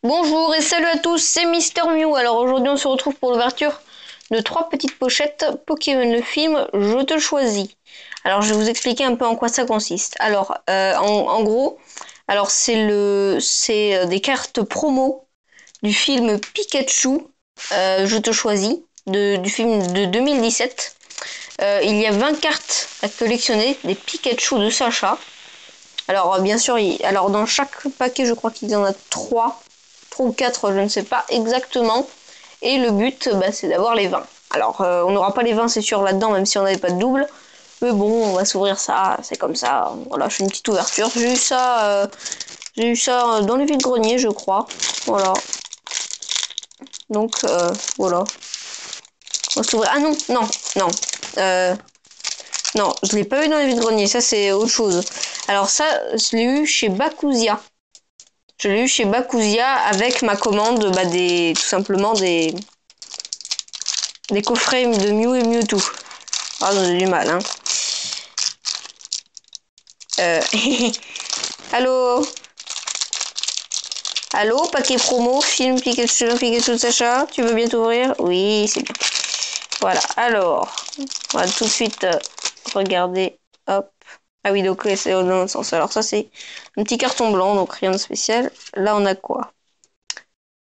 Bonjour et salut à tous, c'est Mister Mew. Alors aujourd'hui on se retrouve pour l'ouverture de 3 petites pochettes Pokémon le film Je te choisis. Alors je vais vous expliquer un peu en quoi ça consiste. Alors en gros, alors c'est des cartes promo du film Pikachu Je te choisis du film de 2017. Il y a 20 cartes à collectionner, des Pikachu de Sacha. Alors bien sûr, alors dans chaque paquet je crois qu'il y en a 3 ou 4, je ne sais pas exactement. Et le but, c'est d'avoir les 20. Alors, on n'aura pas les 20, c'est sûr, là-dedans, même si on n'avait pas de double. Mais bon, on va s'ouvrir ça, c'est comme ça. Voilà, je fais une petite ouverture. J'ai eu ça dans les vides-greniers, je crois. Voilà. Donc, voilà. On va s'ouvrir. Ah non, non, non. Euh, non, je l'ai pas eu dans les vides-greniers, ça c'est autre chose. Alors ça, je l'ai eu chez Bakuzia. Je l'ai eu chez Bakuzia avec ma commande, tout simplement des coffrets de Mew et Mewtwo. Ah, j'ai du mal, hein. Euh... Allô? Allô, paquet promo, film Pikachu, Pikachu de Sacha, tu veux bien t'ouvrir? Oui, c'est bien. Voilà, alors, on va tout de suite regarder. Hop. Ah oui, donc c'est dans l'autre sens. Alors ça, c'est un petit carton blanc, donc rien de spécial. Là, on a quoi?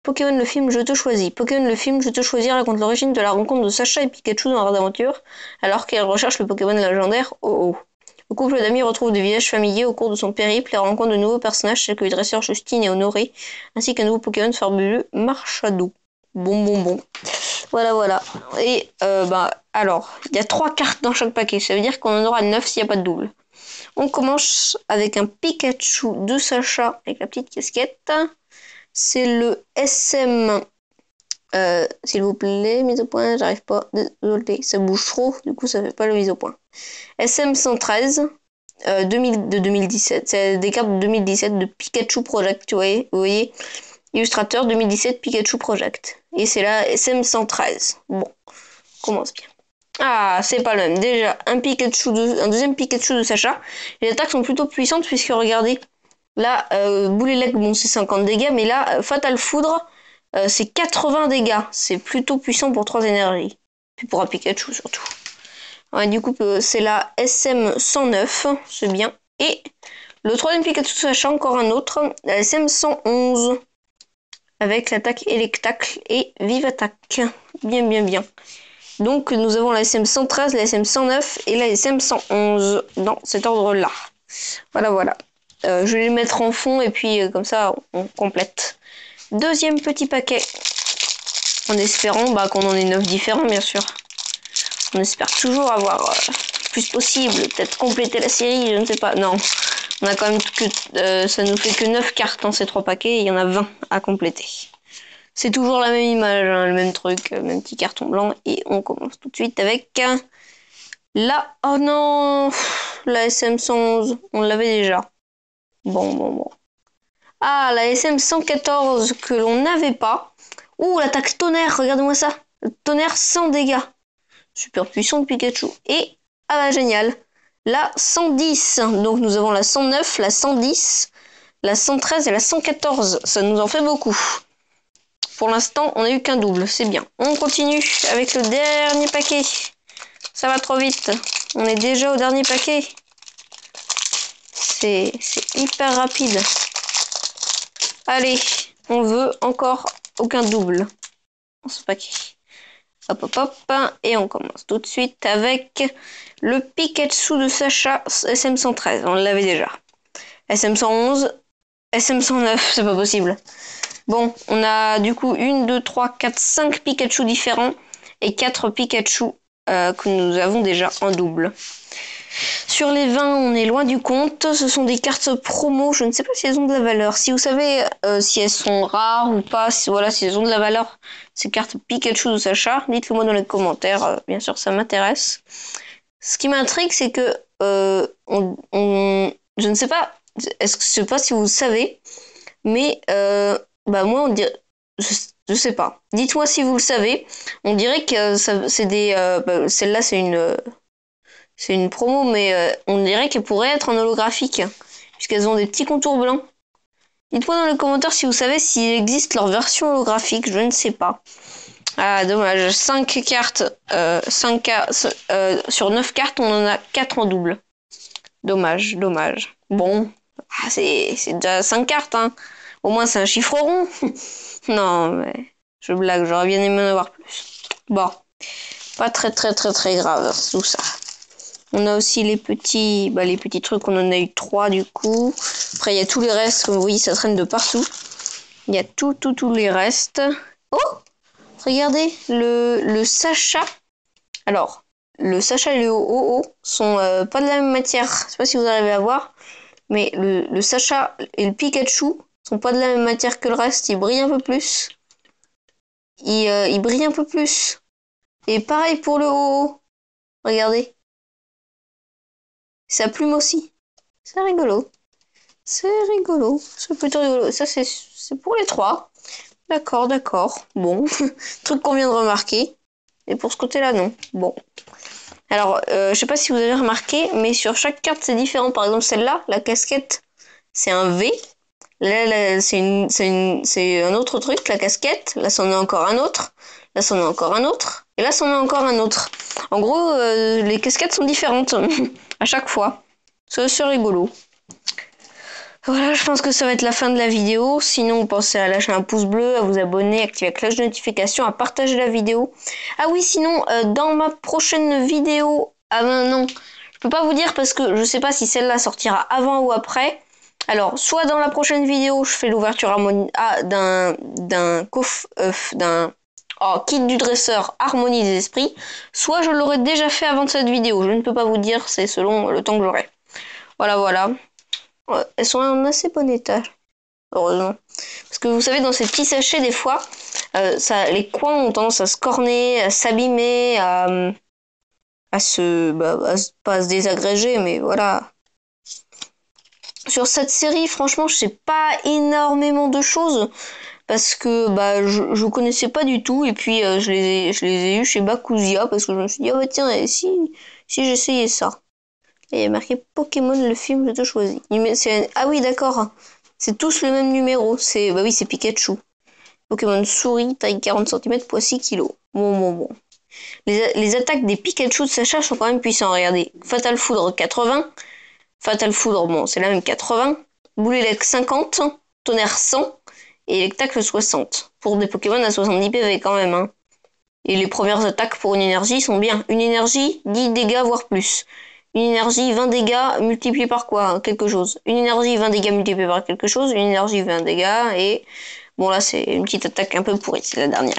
Pokémon le film Je te choisis. Pokémon le film Je te choisis raconte l'origine de la rencontre de Sacha et Pikachu dans leur aventure, alors qu'elle recherche le Pokémon légendaire Oh-Oh. Le couple d'amis retrouve des villages familiers au cours de son périple et rencontre de nouveaux personnages tels que les dresseurs Justine et Honoré, ainsi qu'un nouveau Pokémon fabuleux, Marshado. Bon. Voilà, voilà. Et alors, il y a 3 cartes dans chaque paquet. Ça veut dire qu'on en aura 9 s'il n'y a pas de double. On commence avec un Pikachu de Sacha avec la petite casquette. C'est le SM. S'il vous plaît, mise au point, j'arrive pas. Désolé, ça bouge trop, du coup ça fait pas le mise au point. SM 113 de 2017. C'est des cartes de 2017 de Pikachu Project, vous voyez. Illustrateur 2017 Pikachu Project. Et c'est là SM 113. Bon, on commence bien. Ah, c'est pas le même. Déjà, un deuxième Pikachu de Sacha. Les attaques sont plutôt puissantes puisque regardez, là, Boulélec, bon, c'est 50 dégâts, mais là, Fatal Foudre, c'est 80 dégâts. C'est plutôt puissant pour 3 énergies. Puis pour un Pikachu surtout. Ouais, du coup, c'est la SM 109, c'est bien. Et le troisième Pikachu de Sacha, encore un autre, la SM 111. Avec l'attaque Electacle et Vive Attaque. Bien. Donc nous avons la SM 113, la SM 109 et la SM 111 dans cet ordre-là. Voilà. Je vais les mettre en fond et puis comme ça on complète. Deuxième petit paquet. En espérant qu'on en ait 9 différents bien sûr. On espère toujours avoir le plus possible, peut-être compléter la série, je ne sais pas. Non, on a quand même ça nous fait que 9 cartes dans ces 3 paquets et il y en a 20 à compléter. C'est toujours la même image, hein, le même truc, même petit carton blanc. Et on commence tout de suite avec oh non, la SM 111, on l'avait déjà. Bon. Ah, la SM 114 que l'on n'avait pas. Ouh, l'attaque tonnerre, regarde-moi ça. Le tonnerre sans dégâts. Super puissant de Pikachu. Et, génial. La 110. Donc nous avons la 109, la 110, la 113 et la 114. Ça nous en fait beaucoup. Pour l'instant, on n'a eu qu'un double, c'est bien. On continue avec le dernier paquet. Ça va trop vite. On est déjà au dernier paquet. C'est hyper rapide. Allez, on veut encore aucun double dans ce paquet. Hop. Et on commence tout de suite avec le Pikachu de Sacha SM113. On l'avait déjà. SM111, SM109, c'est pas possible. Bon, on a du coup 1, 2, 3, 4, 5 Pikachu différents et 4 Pikachu que nous avons déjà en double. Sur les 20, on est loin du compte. Ce sont des cartes promo. Je ne sais pas si elles ont de la valeur. Si vous savez si elles sont rares ou pas, si elles ont de la valeur, ces cartes Pikachu de Sacha, dites-le moi dans les commentaires. Bien sûr, ça m'intéresse. Ce qui m'intrigue, c'est que je ne sais pas, je sais pas si vous savez, mais moi on dirait, je sais pas. Dites-moi si vous le savez. On dirait que c'est des, celle-là c'est une promo, mais on dirait qu'elle pourrait être en holographique puisqu'elles ont des petits contours blancs. Dites-moi dans les commentaires si vous savez s'il existe leur version holographique, je ne sais pas. Ah, dommage. 5 cartes, 5 sur 9 cartes, on en a 4 en double. Dommage, dommage. Bon, c'est déjà 5 cartes, hein. Au moins, c'est un chiffre rond. Non, mais je blague, j'aurais bien aimé en avoir plus. Bon, pas très grave, tout ça. On a aussi les petits trucs, on en a eu 3 du coup. Après, il y a tous les restes, comme vous voyez, ça traîne de partout. Il y a tous les restes. Oh! Regardez, le Sacha. Alors, le Sacha et le OO sont pas de la même matière. Je sais pas si vous arrivez à voir. Mais le Sacha et le Pikachu sont pas de la même matière que le reste. Ils brillent un peu plus. Ils brillent un peu plus. Et pareil pour le OO. Regardez. Sa plume aussi. C'est rigolo. C'est rigolo. C'est plutôt rigolo. Ça, c'est pour les 3. D'accord. Bon. Truc qu'on vient de remarquer. Et pour ce côté-là, non. Bon. Alors, je sais pas si vous avez remarqué, mais sur chaque carte, c'est différent. Par exemple, celle-là, la casquette, c'est un V. Là c'est un autre truc, la casquette. Là, c'en est encore un autre. Là, c'en est encore un autre. Et là, c'en est encore un autre. En gros, les casquettes sont différentes à chaque fois. C'est rigolo. Voilà, je pense que ça va être la fin de la vidéo. Sinon, pensez à lâcher un pouce bleu, à vous abonner, à activer la cloche de notification, à partager la vidéo. Ah oui, sinon, dans ma prochaine vidéo... Ah ben non, je peux pas vous dire parce que je sais pas si celle-là sortira avant ou après. Alors, soit dans la prochaine vidéo, je fais l'ouverture d'un kit du dresseur Harmonie des esprits, soit je l'aurais déjà fait avant cette vidéo. Je ne peux pas vous dire, c'est selon le temps que j'aurai. Voilà. Elles sont en assez bon état, heureusement. Parce que vous savez, dans ces petits sachets, des fois, les coins ont tendance à se corner, à s'abîmer, pas à se désagréger, mais voilà. Sur cette série, franchement, je sais pas énormément de choses parce que je connaissais pas du tout et puis je les ai eu chez Bakuzia parce que je me suis dit ah bah tiens, et si j'essayais ça. Et il y a marqué Pokémon le film, je te choisis. Ah oui, d'accord. C'est tous le même numéro. C'est Pikachu. Pokémon souris, taille 40 cm, poids 6 kg. Bon. Les attaques des Pikachu de Sacha sont quand même puissants. Regardez. Fatal Foudre 80. Fatal Foudre, bon, c'est la même 80. Boulélec 50. Tonnerre 100. Et Electacle 60. Pour des Pokémon à 70 PV quand même. Hein. Et les premières attaques pour une énergie sont bien. Une énergie, 10 dégâts, voire plus. Une énergie, 20 dégâts multiplié par quoi? Quelque chose. Une énergie, 20 dégâts multiplié par quelque chose. Une énergie, 20 dégâts. Et bon, là, c'est une petite attaque un peu pourrie. C'est la dernière.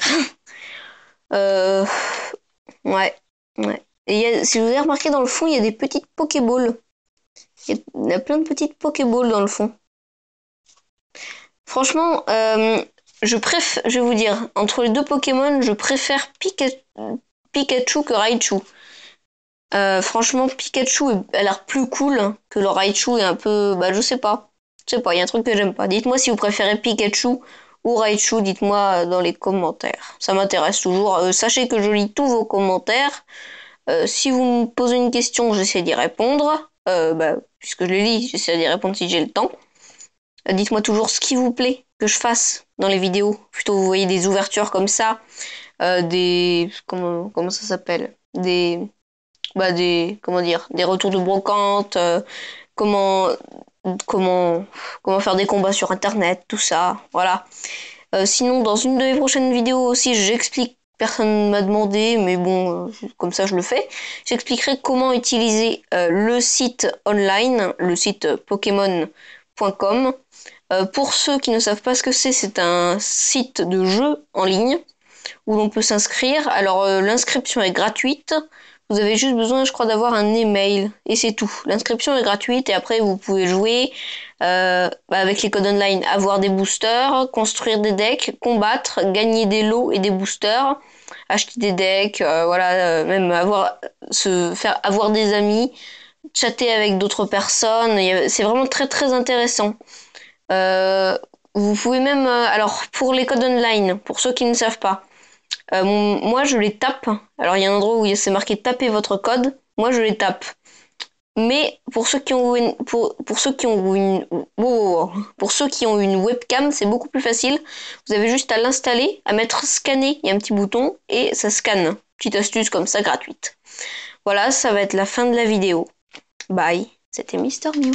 Ouais. Et si vous avez remarqué dans le fond, il y a des petites Pokéballs. Il y a plein de petites Pokéballs dans le fond. Franchement, je vais vous dire, entre les deux Pokémon, je préfère Pikachu que Raichu. Franchement, Pikachu a l'air plus cool que le Raichu est un peu... je sais pas. Il y a un truc que j'aime pas. Dites-moi si vous préférez Pikachu ou Raichu, dites-moi dans les commentaires. Ça m'intéresse toujours. Sachez que je lis tous vos commentaires. Si vous me posez une question, j'essaie d'y répondre. Puisque je les lis, j'essaie d'y répondre si j'ai le temps. Dites-moi toujours ce qui vous plaît que je fasse dans les vidéos. Plutôt vous voyez des ouvertures comme ça. Comment ça s'appelle des retours de brocante, comment faire des combats sur internet, tout ça, voilà. Sinon, dans une de mes prochaines vidéos aussi, j'explique, personne ne m'a demandé, mais bon, comme ça je le fais, j'expliquerai comment utiliser le site online, le site Pokémon.com. Pour ceux qui ne savent pas ce que c'est un site de jeu en ligne où l'on peut s'inscrire. Alors l'inscription est gratuite. Vous avez juste besoin, je crois, d'avoir un email et c'est tout. L'inscription est gratuite et après vous pouvez jouer avec les codes online, avoir des boosters, construire des decks, combattre, gagner des lots et des boosters, acheter des decks, même avoir des amis, chatter avec d'autres personnes. C'est vraiment très très intéressant. Vous pouvez même, alors pour les codes online, pour ceux qui ne savent pas. Moi, je les tape. Alors, il y a un endroit où c'est marqué taper votre code. Moi, je les tape. Mais pour ceux qui ont pour ceux qui ont pour ceux qui ont une webcam, c'est beaucoup plus facile. Vous avez juste à l'installer, à mettre scanner, il y a un petit bouton et ça scanne. Petite astuce comme ça gratuite. Voilà, ça va être la fin de la vidéo. Bye, c'était Mister Mew.